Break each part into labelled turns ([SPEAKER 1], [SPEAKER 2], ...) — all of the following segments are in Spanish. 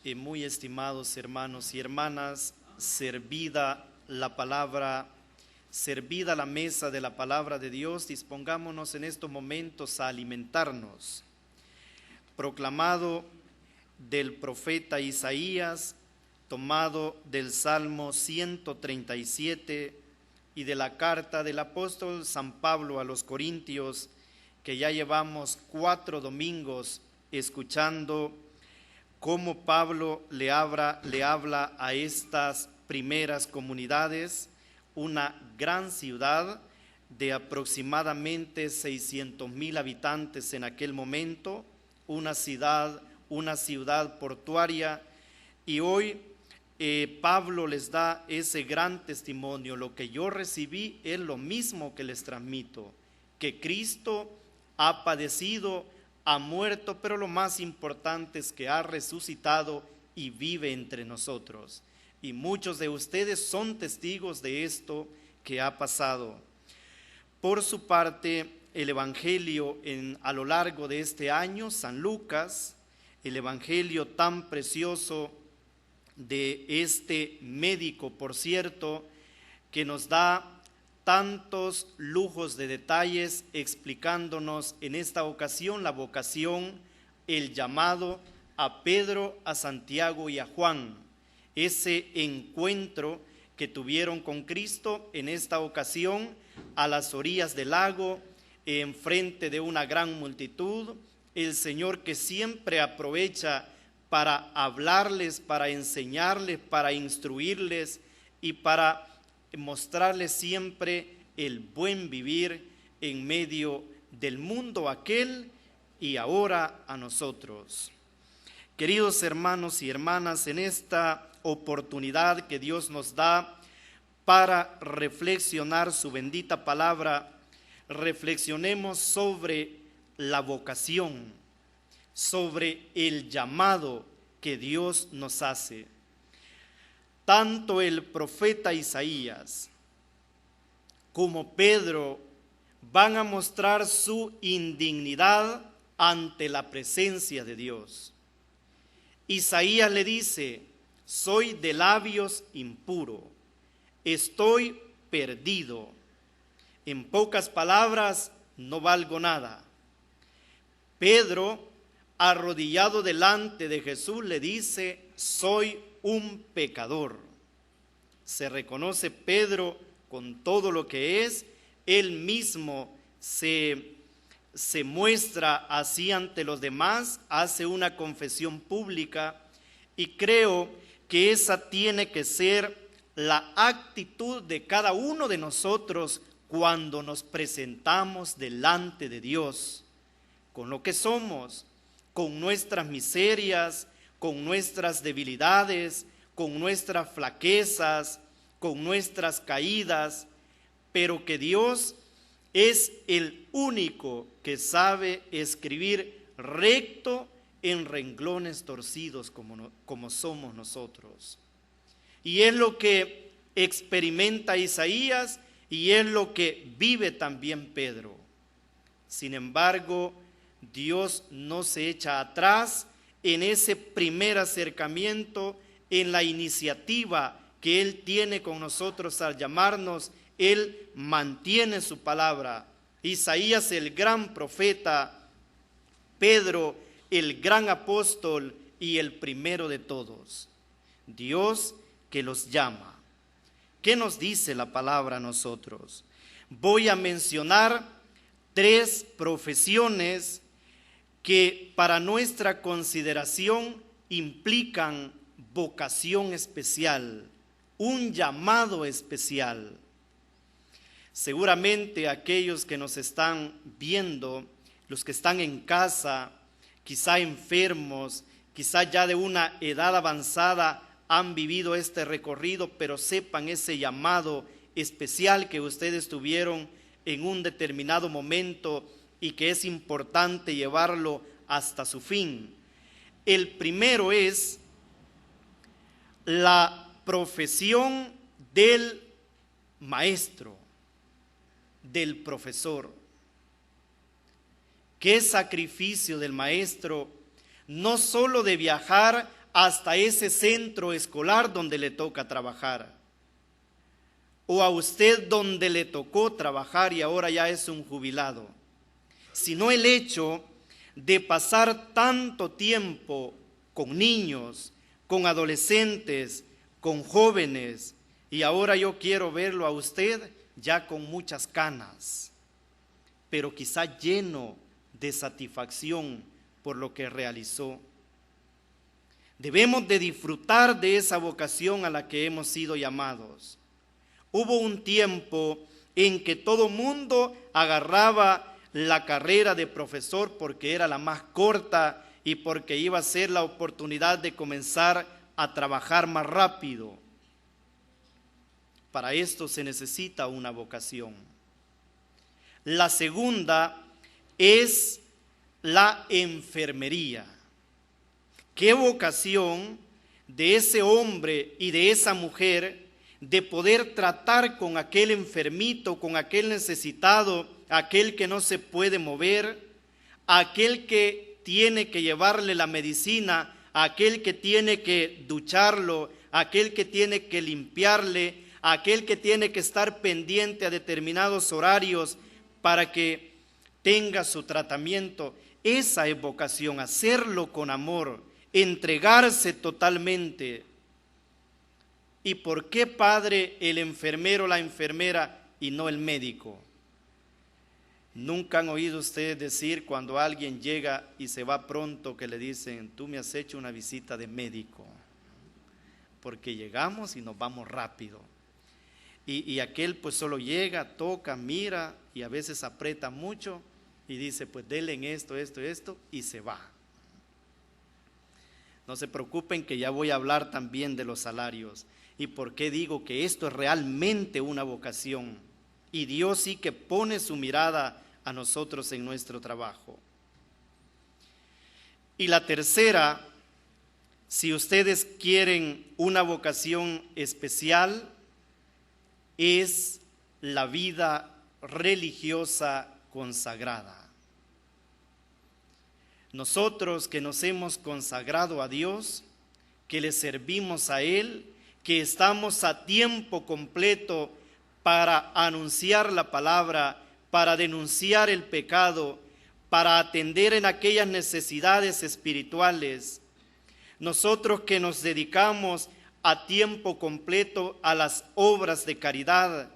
[SPEAKER 1] Muy estimados hermanos y hermanas, servida la palabra, servida la mesa de la palabra de Dios, dispongámonos en estos momentos a alimentarnos. Proclamado del profeta Isaías, tomado del Salmo 137 y de la carta del apóstol San Pablo a los Corintios, que ya llevamos 4 domingos escuchando cómo Pablo le habla a estas primeras comunidades, una gran ciudad de aproximadamente 600,000 habitantes en aquel momento, una ciudad portuaria, y hoy Pablo les da ese gran testimonio. Lo que yo recibí es lo mismo que les transmito, que Cristo ha padecido, ha muerto, pero lo más importante es que ha resucitado y vive entre nosotros. Y muchos de ustedes son testigos de esto que ha pasado. Por su parte, el Evangelio a lo largo de este año, San Lucas, el Evangelio tan precioso de este médico, por cierto, que nos da tantos lujos de detalles explicándonos en esta ocasión la vocación, el llamado a Pedro, a Santiago y a Juan, ese encuentro que tuvieron con Cristo en esta ocasión a las orillas del lago, en frente de una gran multitud. El Señor que siempre aprovecha para hablarles, para enseñarles, para instruirles y para mostrarles siempre el buen vivir en medio del mundo aquel y ahora a nosotros. Queridos hermanos y hermanas, en esta oportunidad que Dios nos da para reflexionar su bendita palabra, reflexionemos sobre la vocación, sobre el llamado que Dios nos hace. Tanto el profeta Isaías como Pedro van a mostrar su indignidad ante la presencia de Dios. Isaías le dice: soy de labios impuros, estoy perdido. En pocas palabras, no valgo nada. Pedro, arrodillado delante de Jesús, le dice: soy un pecador. Se reconoce Pedro con todo lo que es. Él mismo se muestra así ante los demás, hace una confesión pública, y creo que esa tiene que ser la actitud de cada uno de nosotros cuando nos presentamos delante de Dios, con lo que somos, con nuestras miserias, con nuestras debilidades, con nuestras flaquezas, con nuestras caídas, pero que Dios es el único que sabe escribir recto en renglones torcidos como somos nosotros. Y es lo que experimenta Isaías y es lo que vive también Pedro. Sin embargo, Dios no se echa atrás en ese primer acercamiento, en la iniciativa que Él tiene con nosotros al llamarnos. Él mantiene su palabra. Isaías, el gran profeta; Pedro, el gran apóstol y el primero de todos. Dios que los llama. ¿Qué nos dice la palabra a nosotros? Voy a mencionar 3 profesiones que para nuestra consideración implican vocación especial, un llamado especial. Seguramente aquellos que nos están viendo, los que están en casa, quizá enfermos, quizá ya de una edad avanzada, han vivido este recorrido, pero sepan ese llamado especial que ustedes tuvieron en un determinado momento y que es importante llevarlo hasta su fin. El primero es la profesión del maestro, del profesor. Qué sacrificio del maestro, no solo de viajar hasta ese centro escolar donde le toca trabajar, o a usted donde le tocó trabajar y ahora ya es un jubilado, sino el hecho de pasar tanto tiempo con niños, con adolescentes, con jóvenes, y ahora yo quiero verlo a usted ya con muchas canas, pero quizá lleno de satisfacción por lo que realizó. Debemos de disfrutar de esa vocación a la que hemos sido llamados. Hubo un tiempo en que todo mundo agarraba la carrera de profesor porque era la más corta y porque iba a ser la oportunidad de comenzar a trabajar más rápido. Para esto se necesita una vocación. La segunda es la enfermería. ¿Qué vocación de ese hombre y de esa mujer de poder tratar con aquel enfermito, con aquel necesitado, aquel que no se puede mover, aquel que tiene que llevarle la medicina, aquel que tiene que ducharlo, aquel que tiene que limpiarle, aquel que tiene que estar pendiente a determinados horarios para que tenga su tratamiento? Esa es vocación, hacerlo con amor, entregarse totalmente. ¿Y por qué, padre, el enfermero, la enfermera y no el médico? ¿Nunca han oído ustedes decir cuando alguien llega y se va pronto que le dicen, tú me has hecho una visita de médico? Porque llegamos y nos vamos rápido. Y aquel pues solo llega, toca, mira y a veces aprieta mucho y dice, pues denle en esto y se va. No se preocupen que ya voy a hablar también de los salarios. ¿Y por qué digo que esto es realmente una vocación? Y Dios sí que pone su mirada a nosotros en nuestro trabajo. Y la tercera, si ustedes quieren una vocación especial, es la vida religiosa consagrada. Nosotros que nos hemos consagrado a Dios, que le servimos a Él, que estamos a tiempo completo para anunciar la palabra, para denunciar el pecado, para atender en aquellas necesidades espirituales. Nosotros que nos dedicamos a tiempo completo a las obras de caridad,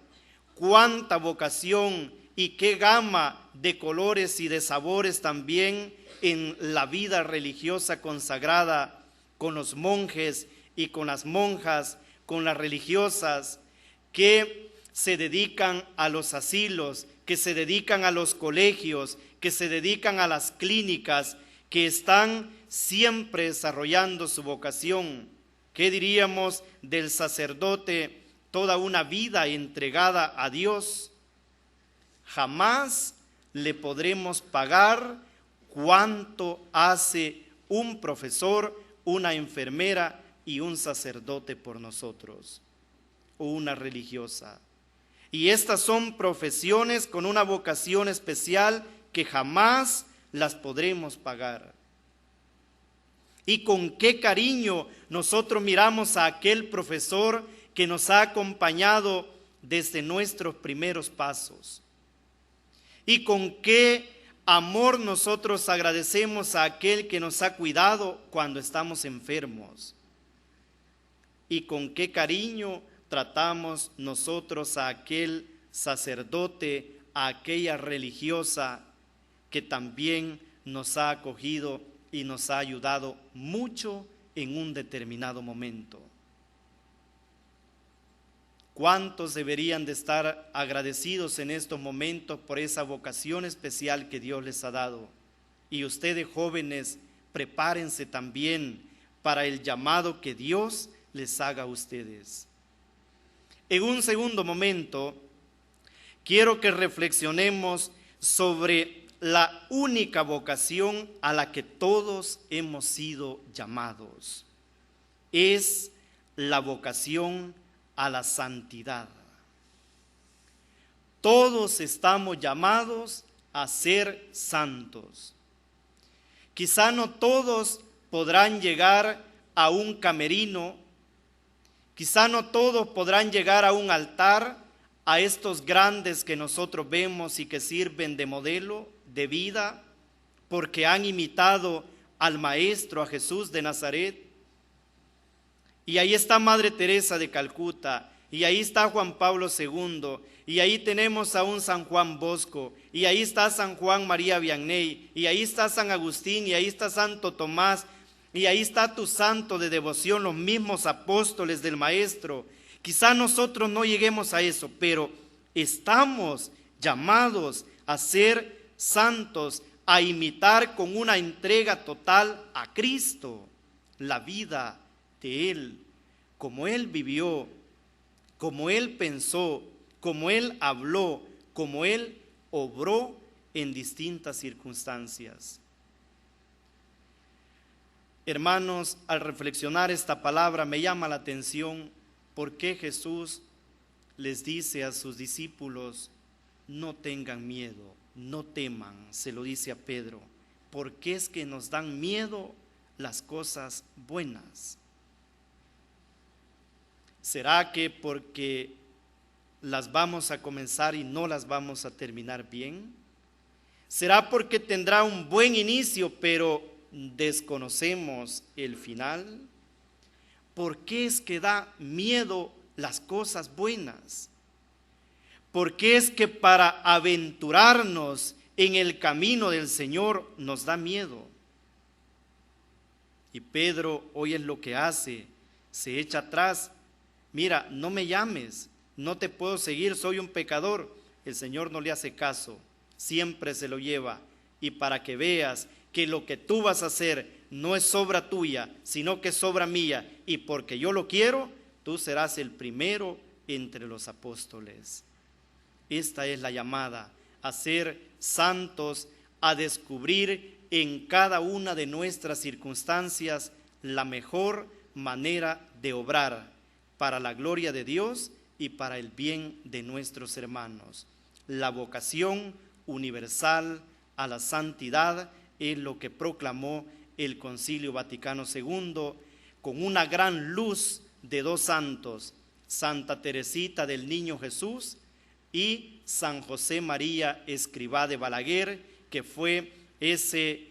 [SPEAKER 1] cuánta vocación y qué gama de colores y de sabores también en la vida religiosa consagrada, con los monjes y con las monjas, con las religiosas que se dedican a los asilos, que se dedican a los colegios, que se dedican a las clínicas, que están siempre desarrollando su vocación. ¿Qué diríamos del sacerdote? Toda una vida entregada a Dios. Jamás le podremos pagar cuánto hace un profesor, una enfermera y un sacerdote por nosotros, o una religiosa. Y estas son profesiones con una vocación especial que jamás las podremos pagar. Y con qué cariño nosotros miramos a aquel profesor que nos ha acompañado desde nuestros primeros pasos. Y con qué amor nosotros agradecemos a aquel que nos ha cuidado cuando estamos enfermos. Y con qué cariño tratamos nosotros a aquel sacerdote, a aquella religiosa que también nos ha acogido y nos ha ayudado mucho en un determinado momento. ¿Cuántos deberían de estar agradecidos en estos momentos por esa vocación especial que Dios les ha dado? Y ustedes jóvenes, prepárense también para el llamado que Dios les haga a ustedes. En un segundo momento, quiero que reflexionemos sobre la única vocación a la que todos hemos sido llamados. Es la vocación a la santidad. Todos estamos llamados a ser santos. Quizá no todos podrán llegar a un camerino. Quizá no todos podrán llegar a un altar, a estos grandes que nosotros vemos y que sirven de modelo de vida, porque han imitado al Maestro, a Jesús de Nazaret. Y ahí está Madre Teresa de Calcuta, y ahí está Juan Pablo II, y ahí tenemos a un San Juan Bosco, y ahí está San Juan María Vianney, y ahí está San Agustín, y ahí está Santo Tomás, y ahí está tu santo de devoción, los mismos apóstoles del Maestro. Quizá nosotros no lleguemos a eso, pero estamos llamados a ser santos, a imitar con una entrega total a Cristo, la vida de Él, como Él vivió, como Él pensó, como Él habló, como Él obró en distintas circunstancias. Hermanos, al reflexionar esta palabra me llama la atención por qué Jesús les dice a sus discípulos: no tengan miedo, no teman. Se lo dice a Pedro, porque es que nos dan miedo las cosas buenas. ¿Será que porque las vamos a comenzar y no las vamos a terminar bien? ¿Será porque tendrá un buen inicio pero desconocemos el final? ¿Por qué es que da miedo las cosas buenas? ¿Por qué es que para aventurarnos en el camino del Señor nos da miedo? Y Pedro hoy es lo que hace, se echa atrás. Mira, no me llames, no te puedo seguir, soy un pecador. El Señor no le hace caso, siempre se lo lleva. Y para que veas que lo que tú vas a hacer no es obra tuya, sino que es obra mía, y porque yo lo quiero, tú serás el primero entre los apóstoles. Esta es la llamada, a ser santos, a descubrir en cada una de nuestras circunstancias la mejor manera de obrar para la gloria de Dios y para el bien de nuestros hermanos. La vocación universal a la santidad es lo que proclamó el Concilio Vaticano II con una gran luz de dos santos, Santa Teresita del Niño Jesús y San José María Escrivá de Balaguer, que fue ese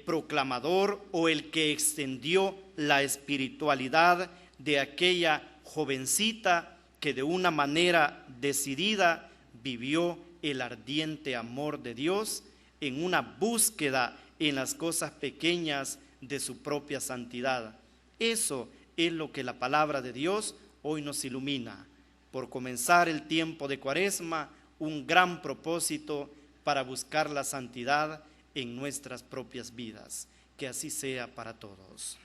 [SPEAKER 1] proclamador o el que extendió la espiritualidad de aquella jovencita que de una manera decidida vivió el ardiente amor de Dios en una búsqueda en las cosas pequeñas de su propia santidad. Eso es lo que la palabra de Dios hoy nos ilumina. Por comenzar el tiempo de Cuaresma, un gran propósito para buscar la santidad en nuestras propias vidas. Que así sea para todos.